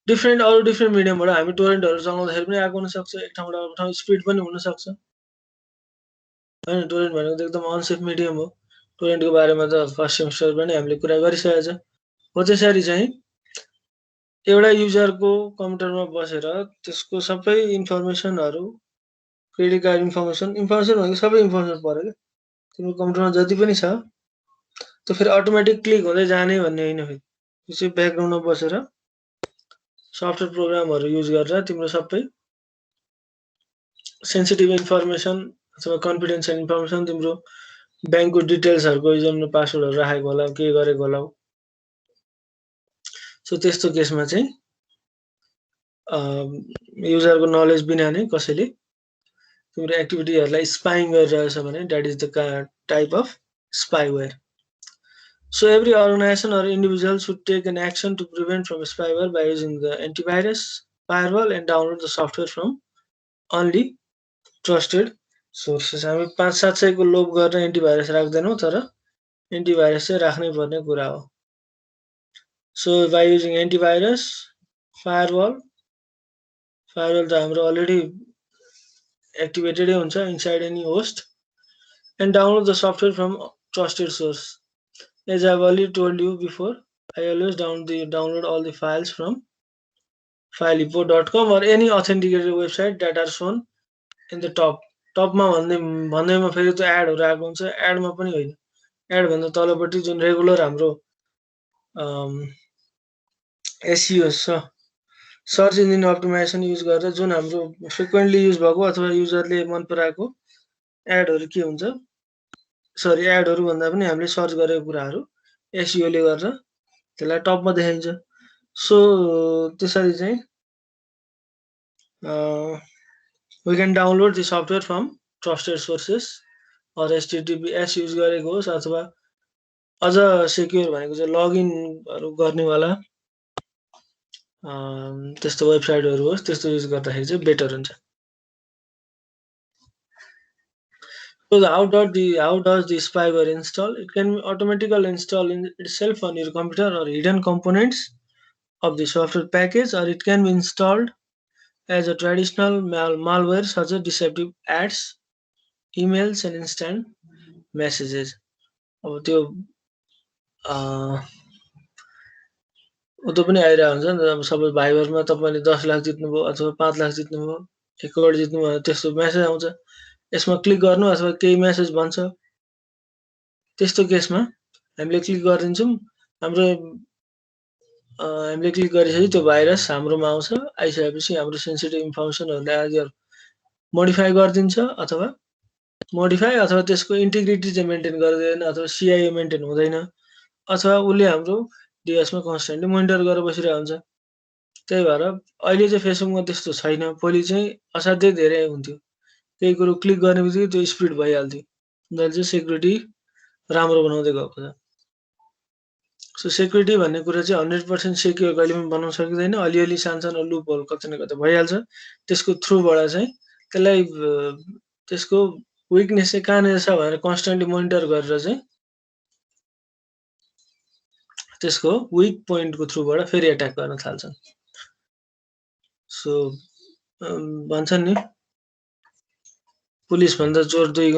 डिफरेन्ट मिडियमबाट हामी टोरेन्टहरु चलाउँदाखेरि पनि आएको हुन सक्छ, एक ठाउँबाट अर्को ठाउँ स्पिड पनि हुन सक्छ हैन। टोरेन्ट भनेको एकदम अनसेफ मिडियम हो। टोरेन्टको बारेमा त फर्स्ट सेमिस्टर पनि हामीले कुरा गरिसकेका छौं। हो त्यसरी चाहिँ एउटा युजरको कम्प्युटरमा बसेर त्यसको सबै इन्फर्मेसनहरु, क्रेडिट कार्ड इन्फर्मेसन भनेको सबै इन्फर्मेसन पर्यो के, तिम्रो कम्प्युटरमा जति पनि छ त्यो फेरि अटोमेटिक क्लिक हुँदै जाने भन्ने हैन। फेरि यो चाहिँ ब्याकग्राउन्डमा बसेर सफ्टवेयर प्रोग्रामहरु युज गरेर तिम्रो सबै सेन्सिटिभ इन्फर्मेसन अथवा कन्फिडेन्शियल इन्फर्मेसन, तिम्रो बैंकको डिटेल्सहरुको युजर पासवर्डहरु राखेको होला, के गरेको होला। सो त्यस्तो केसमा चाहिँ युजरको नलेज बिना नै कसैले तिम्रो एक्टिभिटीहरुलाई स्पाइङ गरिरहेछ भने that is the type of spyware. So every organization or individual should take an action to prevent from spyware by using the antivirus, firewall and download the software from only trusted sources. हामी 500-700 को लोभ गरेर antivirus राख्दैनौं, तर antivirus चाहिँ राख्नै पर्ने कुरा हो। So by using antivirus, firewall त हाम्रो अलरेडी activated हुन्छ inside any host, and download the software from trusted source. As I've already told you before, I always download all the files from fileepo.com or any authenticated website that are shown in the top. टपमा भन्दैमा फेरि त्यो एडहरु आएको हुन्छ, एडमा पनि होइन, add भन्दा तलपट्टि जुन रेगुलर हाम्रो SEO छ, सर्च इन्जिन अप्टिमाइजेसन युज गरेर जुन हाम्रो फ्रिक्वेन्टली युज भएको अथवा युजरले मन पराएको एडहरु के हुन्छ, सरी एडहरु भन्दा पनि हामीले सर्च गरेको कुराहरु SEO ले गरेर त्यसलाई टपमा देखाइन्छ। सो त्यसरी चाहिँ we can download the software from trusted sources or HTTPS use गरेको होस्, अथवा अझ सेक्युर भनेको चाहिँ लगइन गर्नेवाला त्यस्तो वेबसाइटहरु होस्, त्यस्तो युज गर्दाखेरि चाहिँ बेटर हुन्छ। So how does the spyware install? It can be automatically install in itself on your computer or hidden components of the software package, or it can be installed as a traditional malware such as deceptive ads, emails and instant messages. अब त्यो पनि आइरा हुन्छ नि, अब सबै भाइबरमा तपाईले 10 लाख जित्नुभयो अथवा 5 लाख जित्नुभयो, 1 करोड जित्नुभयो, त्यस्तो मेसेज आउँछ। यसमा क्लिक गर्नु अथवा केही मेसेज भन्छ, त्यस्तो केसमा हामीले क्लिक गरिदिन्छौं। हामीले क्लिक गरेपछि त्यो भाइरस हाम्रोमा आउँछ। आइसकेपछि हाम्रो सेन्सिटिभ इन्फर्मेसनहरुले आदिहरु मोडिफाई गरिदिन्छ, अथवा त्यसको इन्टिग्रिटी चाहिँ मेन्टेन गर्दैन, अथवा CIA मेन्टेन हुँदैन, अथवा उले हाम्रो डिभाइसमा कन्स्टेन्टली मोनिटर गरेर बसिरहेको हुन्छ। त्यही भएर अहिले चाहिँ फेसबुकमा त्यस्तो छैन। पहिले चाहिँ असाध्यै धेरै हुन्थ्यो। केही कुरो क्लिक गर्ने बित्तिकै त्यो स्पिड भइहाल्थ्यो। उनीहरूले चाहिँ सेक्युरिटी राम्रो बनाउँदै गएको छ। सो सेक्युरिटी भन्ने कुरा चाहिँ 100% सेक्योर कहिले पनि बनाउन सकिँदैन। अलिअलि सानो लुप होल कतै न कतै भइहाल्छ। त्यसको थ्रुबाट चाहिँ त्यसलाई त्यसको विकनेस चाहिँ कहाँनिर छ भनेर कन्स्टेन्टली मोनिटर गरेर चाहिँ त्यसको विक पोइन्टको थ्रुबाट फेरि एट्याक गर्न थाल्छन्। सो भन्छन् नि पुलिस भन्दा चोर दुई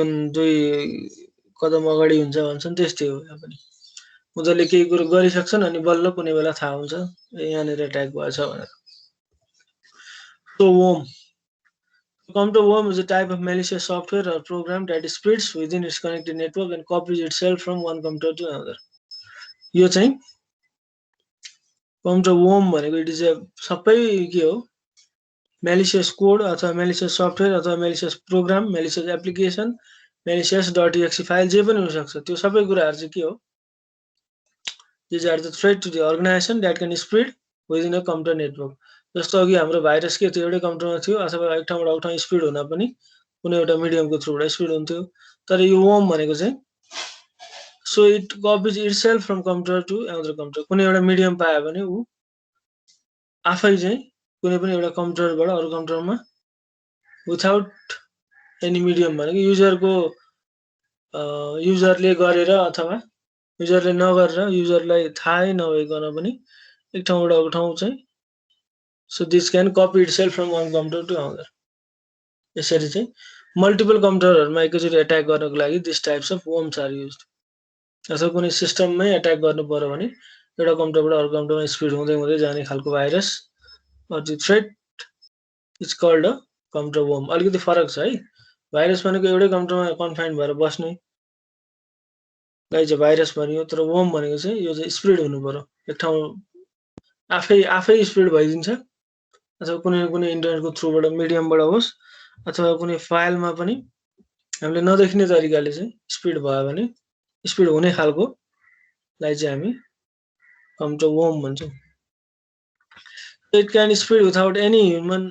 कदम अगाडि हुन्छ भन्छन्, त्यस्तै हो यहाँ पनि। उनीहरूले केही कुरो गरिसक्छन् अनि बल्ल कुनै बेला थाहा हुन्छ यहाँनिर एट्याक भएछ भनेर। So worm. Counter worm is a type of malicious software or program that spreads within its connected network and copies itself from one computer to another. यो चाहिँ काउन्टर वर्म भनेको इट इज सबै के हो, malicious code अथवा malicious software अथवा malicious program, malicious application, malicious .exe file जे पनि हुनसक्छ। त्यो सबै कुराहरू चाहिँ के हो, these are the threat to the organisation that can spread within a computer network. जस्तो अघि हाम्रो भाइरस के थियो, एउटै कम्प्युटरमा थियो अथवा एक ठाउँबाट अर्को ठाउँ स्पिड हुन पनि कुनै एउटा मिडियमको थ्रुबाट स्पिड हुन्थ्यो। तर यो वर्म भनेको चाहिँ so it copies itself from computer to another computer. कुनै एउटा मिडियम पायो भने ऊ आफै चाहिँ कुनै पनि एउटा कम्प्युटरबाट अरू कम्प्युटरमा विथआउट एनी मिडियम भनेको युजरले गरेर अथवा युजरले नगरेर युजरलाई थाहै नभइकन पनि एक ठाउँबाट अर्को ठाउँ चाहिँ so this can copy itself from one computer to another. यसरी चाहिँ मल्टिपल कम्प्युटरहरूमा एकैचोटि एट्याक गर्नको लागि this types of worms are used. अथवा कुनै सिस्टममै एट्याक गर्नु पर्यो भने एउटा कम्प्युटरबाट अर्को कम्प्युटरमा स्पिड हुँदै हुँदै जाने खालको virus or the threat is called a computer worm. अलिकति फरक छ है। भाइरस भनेको एउटै कम्प्युटरमा कन्फाइन्ड भएर बस्ने लाई चाहिँ भाइरस भनियो, तर वर्म भनेको चाहिँ यो चाहिँ स्प्रेड हुनु पर्यो। एक ठाउँ आफै स्प्रेड भइदिन्छ अथवा कुनै इन्टरनेटको थ्रुबाट मिडियमबाट होस् अथवा कुनै फाइलमा पनि हामीले नदेखिने तरिकाले चाहिँ स्पिड भयो भने स्पिड हुने खालको लाई चाहिँ हामी कम्प्युटर वर्म भन्छौँ। It can spread without any human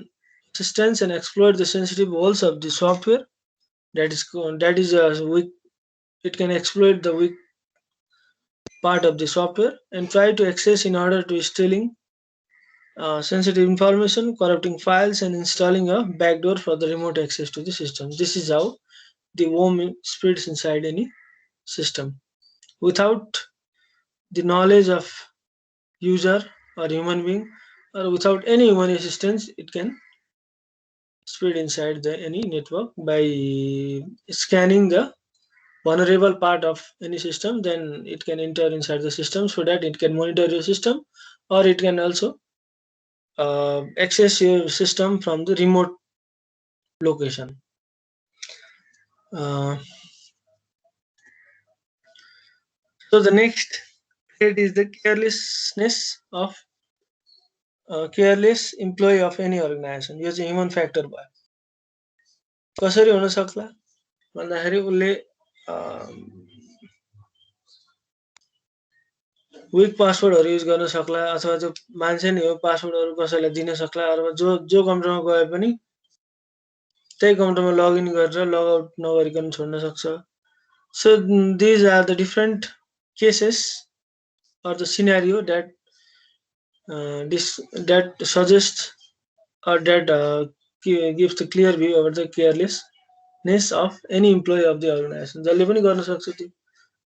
assistance and exploit the sensitive holes of the software that is weak. It can exploit the weak part of the software and try to access in order to stealing sensitive information, corrupting files, and installing a backdoor for the remote access to the system. This is how the worm spreads inside any system. Without the knowledge of user or human being or without any human assistance, it can spread inside any network by scanning the vulnerable part of any system. Then it can enter inside the system so that it can monitor your system, or it can also access your system from the remote location. So the next threat is the careless employee of any organization. यो चाहिँ human factor भयो। कसरी हुन सक्ला भन्दाखेरि उसले week पासवर्डहरू use गर्न सक्ला अथवा त्यो मान्छे नै हो पासवर्डहरू कसैलाई दिन सक्ला अथवा जो कम्प्युटरमा गए पनि त्यही कम्प्युटरमा लगइन गरेर लगआउट नगरिकन छोड्न सक्छ। So these are the different cases or the scenario that suggests or that gives the clear view over the carelessness of any employee of the organization. जसले पनि गर्न सक्छ, त्यो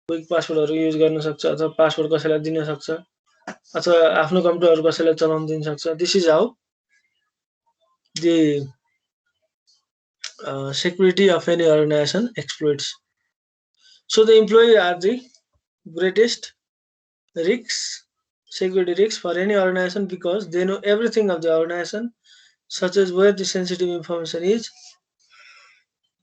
क्विक पासवर्डहरू युज गर्न सक्छ अथवा पासवर्ड कसैलाई दिन सक्छ अथवा आफ्नो कम्प्युटरहरू कसैलाई चलाउन दिन सक्छ। This is how the security of any organization exploits. So the employee are the greatest security risks for any organization because they know everything of the organization, such as where the sensitive information is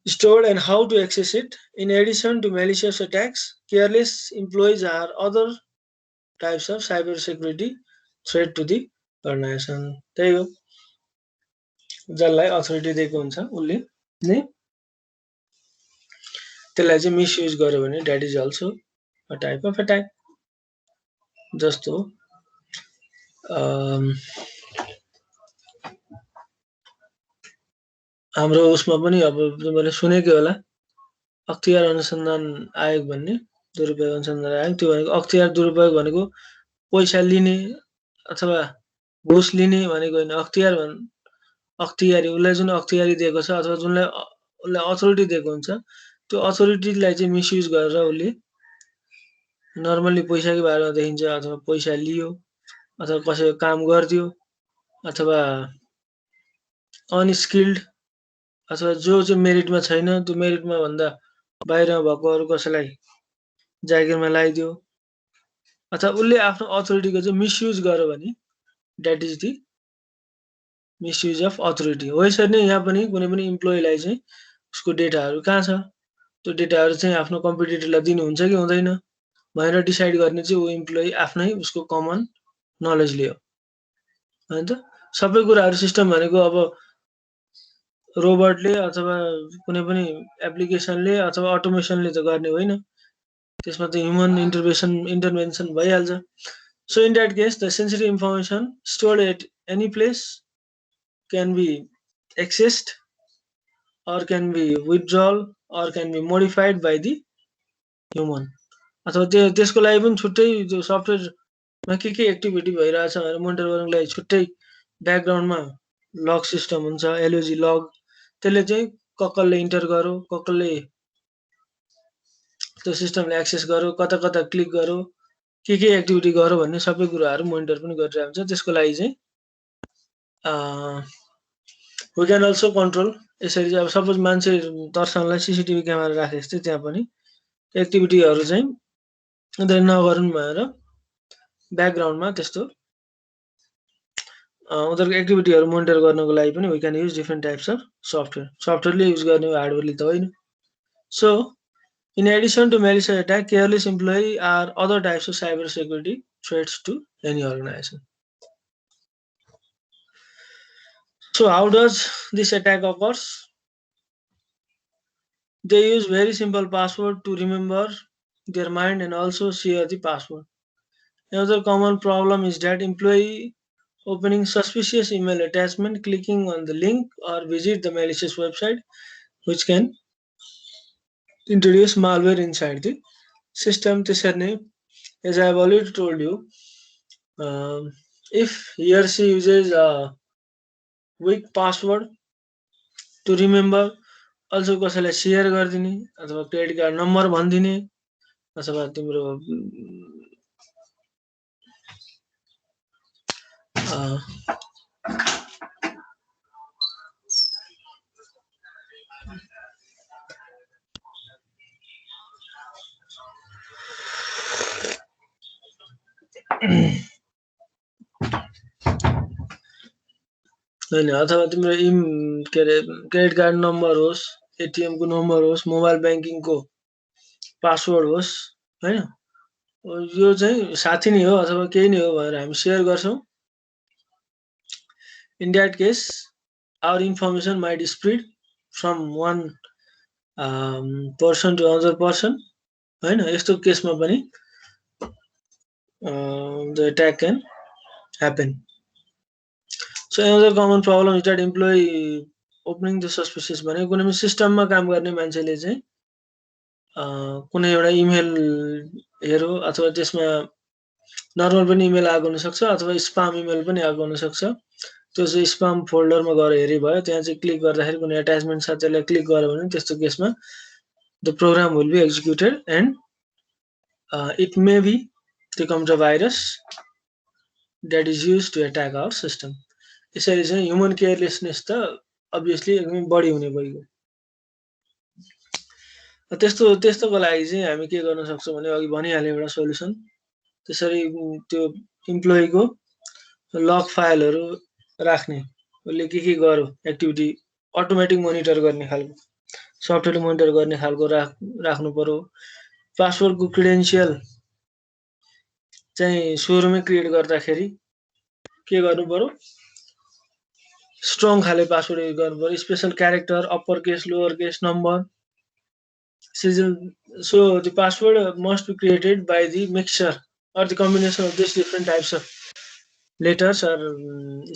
stored and how to access it. In addition to malicious attacks, careless employees are other types of cyber security threat to the organization. त्यही हो, जसलाई authority दिएको हुन्छ उसले नै त्यसलाई चाहिँ misuse गर्यो भने that is also a type of attack. जस्तो हाम्रो उसमा पनि अब तिमीले सुनेकै होला अख्तियार अनुसन्धान आयोग भन्ने दुरुपयोग अनुसन्धान आयोग त्यो भनेको अख्तियार दुरुपयोग भनेको पैसा लिने अथवा घुस लिने भनेको होइन अख्तियारी उसलाई जुन अख्तियारी दिएको छ अथवा जुनलाई उसलाई अथोरिटी दिएको हुन्छ त्यो अथोरिटीलाई चाहिँ मिसयुज गरेर उसले नर्मली पैसाकै बारेमा देखिन्छ अथवा पैसा लियो अथवा कसैको काम गरिदियो अथवा अनस्किल्ड अथवा जो चाहिँ मेरिटमा छैन त्यो मेरिटमा भन्दा बाहिरमा भएको अरू कसैलाई जागिरमा लगाइदियो अथवा उसले आफ्नो अथोरिटीको चाहिँ मिसयुज गर्यो भने that is the misuse of authority हो। यसरी नै यहाँ पनि कुनै पनि इम्प्लोइलाई चाहिँ उसको डेटाहरू कहाँ छ त्यो डेटाहरू चाहिँ आफ्नो कम्पिटिटरलाई दिनुहुन्छ कि हुँदैन भनेर डिसाइड गर्ने चाहिँ ऊ इम्प्लोइ आफ्नै उसको कमन नलेजले हो हैन त। सबै कुराहरू सिस्टम भनेको अब रोबोटले अथवा कुनै पनि एप्लिकेसनले अथवा अटोमेसनले त गर्ने होइन त्यसमा त ह्युमन इन्टरभेन्सन भइहाल्छ। So in that case, the sensitive information stored at any place can be accessed or can be withdrawn or can be modified by the human. अथवा त्यसको लागि पनि छुट्टै त्यो सफ्टवेयरमा के एक्टिभिटी भइरहेछ भनेर मोनिटर गर्नको लागि छुट्टै ब्याकग्राउन्डमा लग सिस्टम हुन्छ एलओजी लग त्यसले चाहिँ ककलले इन्टर गर्यो ककलले त्यो सिस्टमले एक्सेस गर्यो कता कता क्लिक गर्यो के एक्टिभिटी गर्यो भन्ने सबै कुराहरू मोनिटर पनि गरिरहेको हुन्छ। त्यसको लागि चाहिँ वी क्यान अल्सो कन्ट्रोल यसरी चाहिँ अब सपोज मान्छे तर्साउनलाई सिसिटिभी क्यामेरा राखेको जस्तै त्यहाँ पनि एक्टिभिटीहरू चाहिँ उनीहरूले नगरून् भनेर ब्याकग्राउन्डमा त्यस्तो उनीहरूको एक्टिभिटीहरू मोनिटर गर्नको लागि पनि we can use different types of सफ्टवेयरले युज गर्ने हो हार्डवेयरले त होइन। So in addition to malicious attack, careless employee are other types of cyber security threats to any organization. So how does this attack occurs? They use very simple password to remember their mind and also share the password. Another common problem is that employee opening suspicious email attachment, clicking on the link or visit the malicious website which can introduce malware inside the system. As I have already told you, if he or she uses a weak password to remember, also कसैलाई share गरिदिने अथवा credit card number भनिदिने अथवा तिम्रो हैन अथवा तिम्रो के अरे क्रेडिट कार्ड नम्बर होस् एटिएम को नम्बर होस् मोबाइल ब्याङ्किङ को पासवर्ड होस् हैन यो चाहिँ साथी नै हो अथवा केही नै हो भनेर हामी शेयर गर्छौं। In that case, our information might spread from one person to another person हैन यस्तो केसमा पनि the attack can happen. So another common problem is that employee opening the suspicious भने कुनै पनि सिस्टममा काम गर्ने मान्छेले चाहिँ कुनै एउटा इमेल हेरो अथवा त्यसमा नर्मल पनि इमेल आएको हुन सक्छ अथवा स्पाम इमेल पनि आएको हुन सक्छ। त्यो चाहिँ स्पाम फोल्डरमा गएर हेरे भयो त्यहाँ चाहिँ क्लिक गर्दाखेरि कुनै अट्याचमेन्ट छ त्यसलाई क्लिक गर्यो भने त्यस्तो केसमा the program will be executed and it may be the computer virus that is used to attack our system. यसरी चाहिँ ह्युमन केयरलेसनेस त obviously एकदमै बढी हुने भइगयो। त्यस्तोको लागि चाहिँ हामी के गर्न सक्छौं भने अघि भनिहाले एउटा सोलुसन त्यसरी त्यो इम्प्लोइको लग फाइलहरु राख्ने उसले के गर्यो एक्टिभिटी अटोमेटिक मोनिटर गर्ने खालको सफ्टवेयर मोनिटर गर्ने खालको राख्नु पर्यो। पासवर्डको क्रेडेन्शियल चाहिँ सुरुमै क्रिएट गर्दाखेरि के गर्नु पर्यो स्ट्रङ खाले पासवर्ड युज गर्नु पर्यो special character upper case lower case number sizzle. So the password must be created by the mixture or the combination of these different types of letters or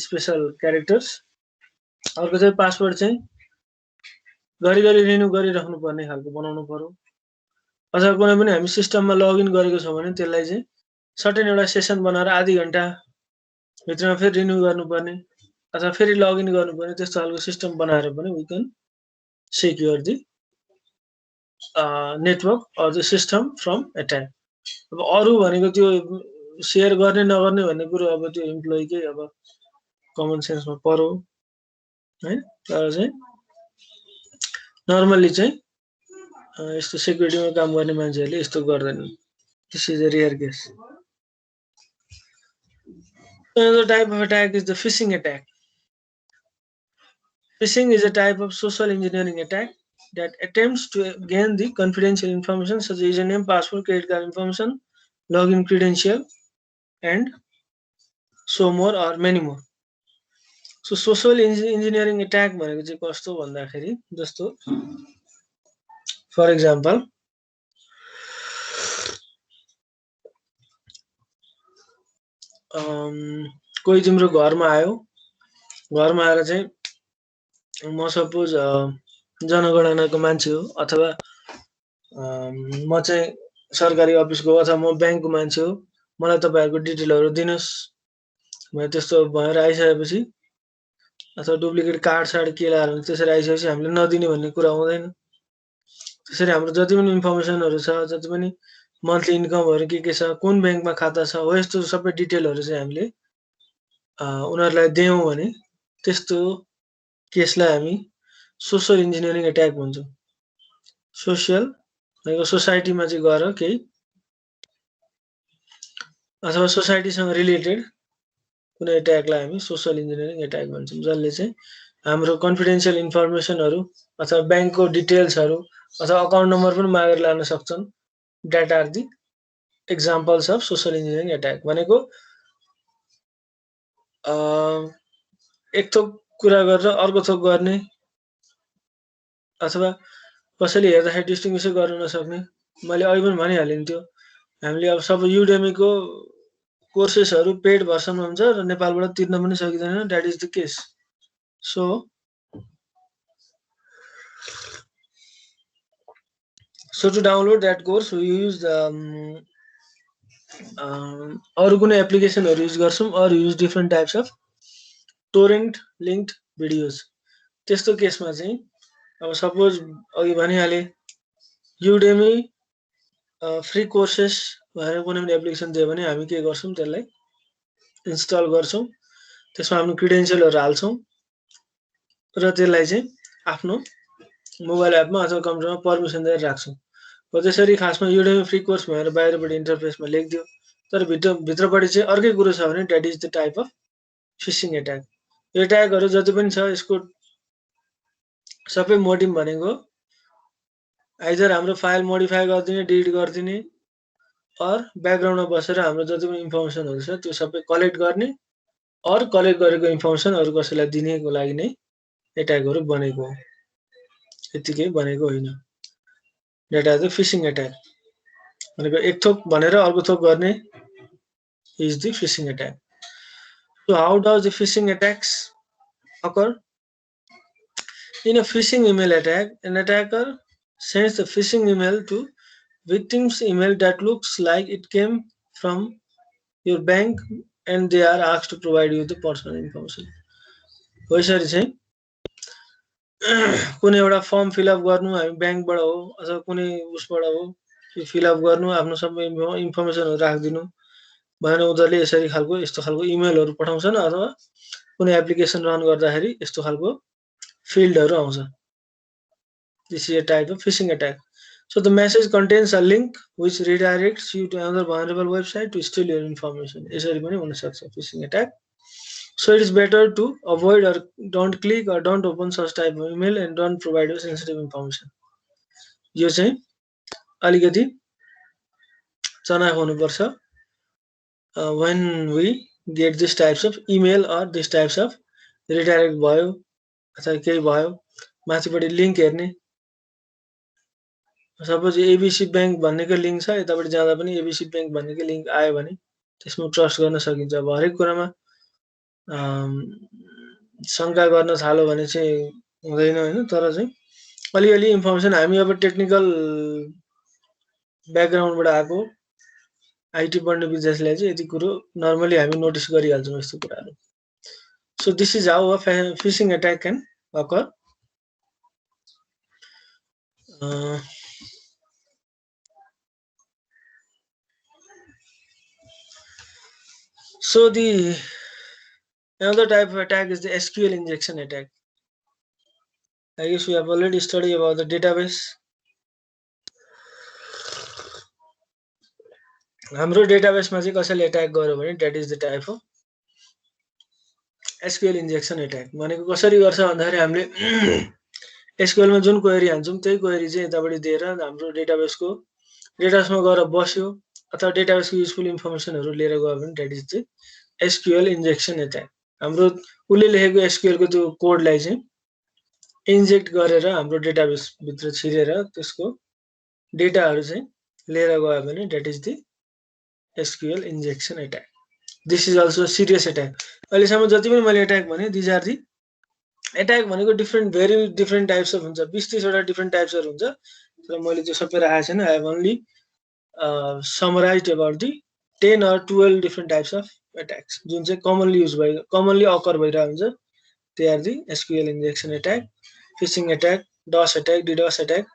special characters। अर्को चाहिँ password चाहिँ घरिघरि renew गरिराख्नु पर्ने खालको बनाउनु पर्यो। अथवा कुनै पनि हामी सिस्टममा लगइन गरेको छौँ भने त्यसलाई चाहिँ सर्टेन एउटा सेसन बनाएर आधी घण्टा भित्रमा फेरि रिन्यू गर्नुपर्ने अथवा फेरि लगइन गर्नुपर्ने त्यस्तो खालको सिस्टम बनाएर पनि we can secure the network or the system from attack. अब अरू भनेको त्यो सेयर गर्ने नगर्ने भन्ने कुरो अब त्यो इम्प्लोइकै अब कमन सेन्समा पर्यो है। तर चाहिँ नर्मल्ली चाहिँ यस्तो सेक्युरिटीमा काम गर्ने मान्छेहरूले यस्तो गर्दैनन्। This is a rare case. Another type of attack is the phishing attack. Phishing is a type of social engineering attack that attempts to gain the confidential information such as username, password, credit card information, login credential, and so more or many more. So social engineering attack भनेको चाहिँ कस्तो भन्दाखेरि जस्तो for example कोही तिम्रो घरमा आयो, घरमा आएर चाहिँ म सपोज जनगणनाको मान्छे हो अथवा म चाहिँ सरकारी अफिसको अथवा म ब्याङ्कको मान्छे हो, मलाई तपाईहरुको डिटेलहरु दिनुस् भने त्यस्तो भएर आइसकेपछि अथवा डुप्लिकेट कार्ड सार्ड के लाएर त्यसरी आइसकेपछि हामीले नदिने भन्ने कुरा आउँदैन। त्यसरी हाम्रो जति पनि इन्फर्मेसनहरु छ, जति पनि मन्थली इन्कमहरु के छ, कुन ब्याङ्कमा खाता छ, हो यस्तो सबै डिटेलहरु चाहिँ हामीले उनीहरुलाई दियौं भने त्यस्तो केसलाई हामी सोशल इन्जिनियरिङ अट्याक भन्छौं। सोशल भनेको सोसाइटीमा चाहिँ गएर केही अथवा सोसाइटीसँग रिलेटेड कुनै अट्याकलाई हामी सोशल इन्जिनियरिङ अट्याक भन्छौं, जसले चाहिँ हाम्रो कन्फिडेन्शियल इन्फर्मेसनहरु अथवा ब्याङ्कको डिटेल्सहरु अथवा अकाउन्ट नम्बर पनि मागेर लान सक्छन्। That are the examples of social engineering attack. भनेको एक थोक कुरा गरेर अर्को थोक गर्ने अथवा कसैले हेर्दाखेरि डिस्टिङ्ग्विसै गर्न नसक्ने। मैले अघि पनि भनिहालेँ नि त्यो हामीले अब सबै युडेमीको कोर्सेसहरु पेड भर्सनमा हुन्छ र नेपालबाट तिर्न पनि सकिदैन। That is the case. So to download that course we use अरु कुनै एप्लिकेसनहरु युज गर्छौं or use different types of torrent linked videos। त्यस्तो केसमा चाहिँ अब सपोज अघि भनिहाले युडेमी फ्री कोर्सेस भनेर कुनै पनि एप्लिकेसन दियो भने हामी के गर्छौं, त्यसलाई इन्स्टल गर्छौं, त्यसमा आफ्नो क्रेडेन्शियलहरु हाल्छौं र त्यसलाई चाहिँ आफ्नो मोबाइल एपमा अथवा कम्प्युटरमा पर्मिसन दिएर राख्छौं। हो त्यसरी खासमा युडेमी फ्री कोर्स भनेर बाहिरबाट इन्टरफेसमा लेख्दियो, तर भित्रपट्टि चाहिँ अर्कै कुरो छ भने that is the type of phishing attack. यो अट्याकहरु जति पनि छ यसको सबै मोटिभ भनेको आइदर हाम्रो फाइल मोडिफाई गरिदिने, डिलिट गरिदिने अर ब्याकग्राउन्डमा बसेर हाम्रो जति पनि इन्फर्मेसनहरु छ त्यो सबै कलेक्ट गर्ने अर कलेक्ट गरेको इन्फर्मेसन अरु कसैलाई दिनेको लागि नै अट्याकहरु बनेको हो, यतिकै बनेको होइन। That are the phishing attack. भनेको एक थोक भनेर अर्को थोक गर्ने is the phishing attack. So how does the phishing attacks occur? In a phishing email attack, an attacker sends the phishing email to victim's email that looks like it came from your bank and they are asked to provide you the personal information। हो यसरी चाहिँ कुनै एउटा form fill up गर्नु, हामी ब्याङ्कबाट हो अथवा कुनै उसबाट हो, त्यो फिलअप गर्नु, आफ्नो सबै इन्फर्मेसनहरु राख्दिनु भनेर उनीहरुले यसरी खालको यस्तो खालको इमेलहरु पठाउँछन् अथवा कुनै एप्लिकेसन रन गर्दाखेरि यस्तो खालको फिल्डहरु आउँछ। This is a type of phishing attack. So the message contains a link which redirects you to another vulnerable website to steal your information। यसरी पनि हुन सक्छ phishing attack. So it is better to avoid or don't click or don't open such type of email and don't provide your sensitive information। यो चाहिँ अलिकति चनाख हुनुपर्छ when we get these types of email or these types of redirect भयो अथवा केही भयो माथिपट्टि link हेर्ने। सपोज एबीसी बैंक भन्नेको लिंक छ, यतापट्टि जाँदा पनि एबीसी बैंक भन्नेको लिंक आयो भने त्यसमा ट्रस्ट गर्न सकिन्छ। अब हरेक कुरामा शंका गर्न थाल्यो भने चाहिँ हुँदैन हैन, तर चाहिँ अलिअलि इन्फर्मेसन हामी अब टेक्निकल ब्याकग्राउन्डबाट आएको आईटी पढ्ने विद्यार्थीलाई चाहिँ यति कुरो नर्मली हामी नोटिस गरिहाल्छौँ यस्तो कुराहरू। So this is how a phishing attack can occur. So another type of attack is the SQL injection attack. I guess we have already studied about the database. हाम्रो डेटाबेसमा चाहिँ कसैले एट्याक गर्यो भने that is the type of SQL injection attack. भनेको कसरी गर्छ भन्दाखेरि हामीले SQL मा जुन क्वेरी हान्छौँ त्यही क्वेरी चाहिँ यतापट्टि दिएर हाम्रो डेटाबेसमा गएर बस्यो अथवा डेटाबेसको युजफुल इन्फर्मेसनहरू लिएर गयो भने that is the SQL injection attack. हाम्रो उसले लेखेको SQL को त्यो कोडलाई चाहिँ इन्जेक्ट गरेर हाम्रो डेटाबेस भित्र छिरेर त्यसको डेटाहरू चाहिँ लिएर गयो भने that is the SQL injection attack. This is also a serious attack. अहिलेसम्म जति पनि मैले एट्याक भने these are the एट्याक भनेको very different types of हुन्छ 20-30 वटा different types हरू हुन्छ तर मैले त्यो सबै राखेको छैन. I have only summarized about the 10 or 12 different types of attacks जुन चाहिँ commonly occur भइरहेको हुन्छ. They are the SQL injection attack, phishing attack, DOS attack, DDoS attack.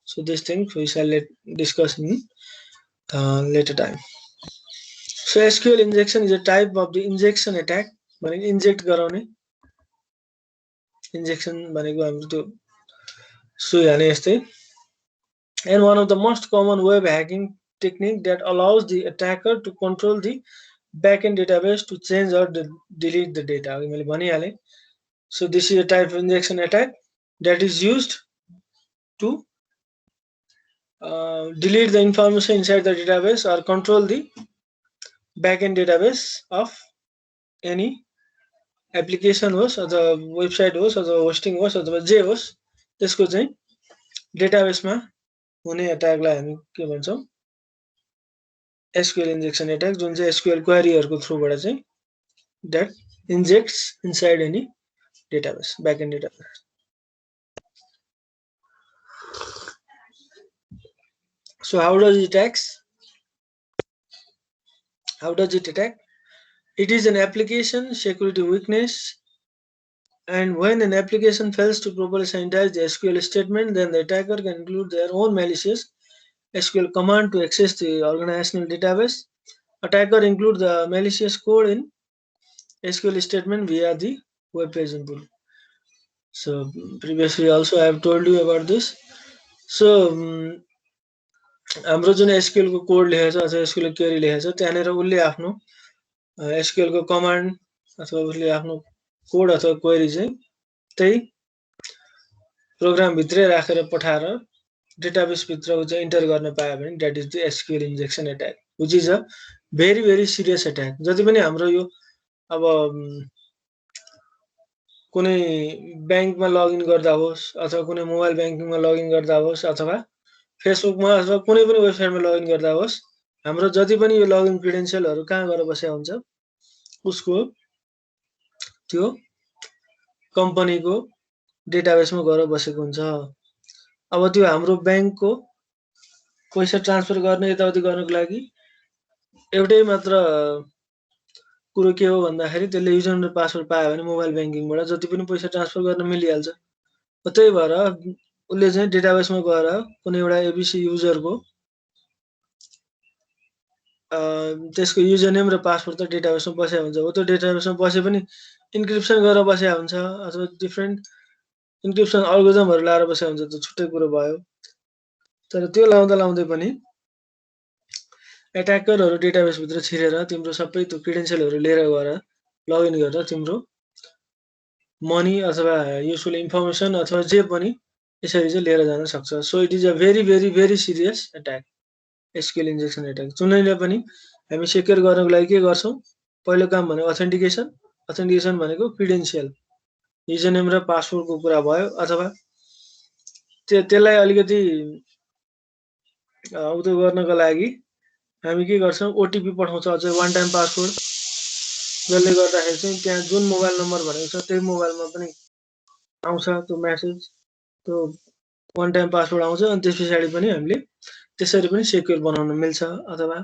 So these things we shall discuss in later time. So SQL injection is a type of the injection attack. भनेको inject गराउने injection भनेको हाम्रो त्यो सुई हाने यस्तै. And one of the most common web hacking technique that allows the attacker to control the backend database to change or delete the data. मैले भनिहालेँ. So this is a type of injection attack that is used to delete the information inside the database or control the backend database of any application होस् अथवा website होस् अथवा hosting होस् अथवा जे होस् त्यसको चाहिँ डेटाबेसमा हुने एट्याकलाई हामी के भन्छौँ SQL injection attack जुन चाहिँ SQL क्वेरीहरुको थ्रुबाट चाहिँ that injects inside any database backend database. So how does it attack? How does it attack? It is an application security weakness, and when an application fails to properly sanitize the SQL statement, then the attacker can include their own malicious SQL command to access the organizational database. Attacker include the malicious code in SQL statement via the web page input. So previously also I have told you about this. So हाम्रो जुन SQL को code लेखेको छ अथवा SQL query लेखेको छ त्यहाँनेर उसले आफ्नो SQL को कमान्ड अथवा उसले आफ्नो कोड अथवा क्वेरी चाहिँ त्यही प्रोग्राम भित्रै राखेर पठाएर डेटाबेस भित्र चाहिँ इन्टर गर्न पायो भने that is the SQL injection attack, which is a very serious attack. जति पनि हाम्रो यो अब कुनै बैंकमा लगइन गर्दा होस् अथवा कुनै मोबाइल बैंकिङमा लगइन गर्दा होस् अथवा फेसबुकमा अथवा कुनै पनि वेबसाइटमा लगइन गर्दा होस् हाम्रो जति पनि यो लगइन क्रेडेन्शियलहरु कहाँ गएर बसेको हुन्छ उसको त्यो कम्पनीको डेटाबेसमा गएर बसेको हुन्छ. अब त्यो हाम्रो बैंकको पैसा ट्रान्सफर गर्ने यताउति गर्नको लागि एउटै मात्र कुरो के हो भन्दाखेरि त्यसले युजर नेम पासवर्ड पायो भने मोबाइल बैंकिङबाट जति पनि पैसा ट्रान्सफर गर्न मिलिहाल्छ. त्यही भएर उसले चाहिँ डेटाबेसमा गएर कुनै एउटा एबीसी युजरको त्यसको युजर नेम र पासवर्ड त डेटाबेसमा बसेको हुन्छ. हो त्यो डेटाबेसमा बसे पनि इन्क्रिप्सन गरेर बसेको हुन्छ अथवा डिफरेन्ट इन्क्रिप्सन अल्गोरिदमहरु लाएर बसेको हुन्छ त्यो छुट्टै कुरो भयो. तर त्यो लाउँदै पनि एट्याकरहरु डेटाबेस भित्र छिरेर तिम्रो सबै त्यो क्रेडेन्शियलहरु लिएर गएर लगइन गरेर तिम्रो मनी अथवा युजफुल इन्फर्मेसन अथवा जे पनि यसरी चाहिँ लिएर जान सक्छ. So it is a very serious attack SQL injection attack. जुनैले पनि हामी सेक्युर गर्नको लागि के गर्छौं पहिलो काम भनेको अथेन्टिकेसन भनेको क्रेडेन्शियल युजर नेम र पासवर्डको कुरा भयो अथवा त्यसलाई अलिकति उतो गर्नको लागि हामी के गर्छौं ओटीपी पठाउँछ अझै वान टाइम पासवर्ड जसले गर्दाखेरि चाहिँ त्यहाँ जुन मोबाइल नम्बर भनेको छ त्यही मोबाइलमा पनि आउँछ त्यो मेसेज त्यो वान टाइम पासवर्ड आउँछ अनि त्यस पछाडि पनि हामीले त्यसरी पनि सेक्युर बनाउन मिल्छ अथवा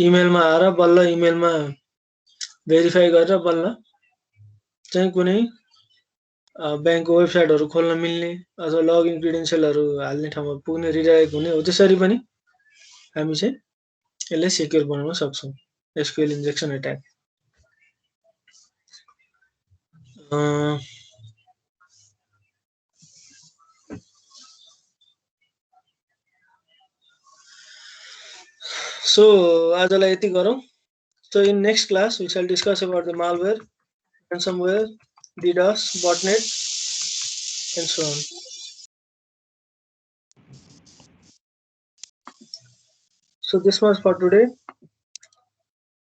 इमेलमा आएर बल्ल इमेलमा भेरिफाई गरेर बल्ल चाहिँ कुनै ब्याङ्कको वेबसाइटहरु खोल्न मिल्ने अथवा लगइन क्रेडेन्सियलहरु हाल्ने ठाउँमा पुग्ने रिडाइरेक्ट हुने हो त्यसरी पनि हामी चाहिँ यसलाई सेक्युर बनाउन सक्छौं एसक्यूएल इन्जेक्सन अट्याक So आजलाई यति गरौँ So in next class we shall discuss about the malware, ransomware, DDoS, botnet and so on. So this was for today.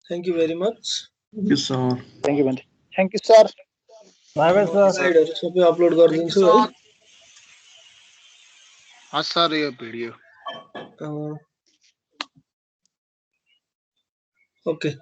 Thank you very much. Thank you, sir. Thank you, Bante. Thank you, sir. Bye bye, sir. स्लाइडहरु सबै upload गरिदिन्छु है हाँ sir ये video Okay.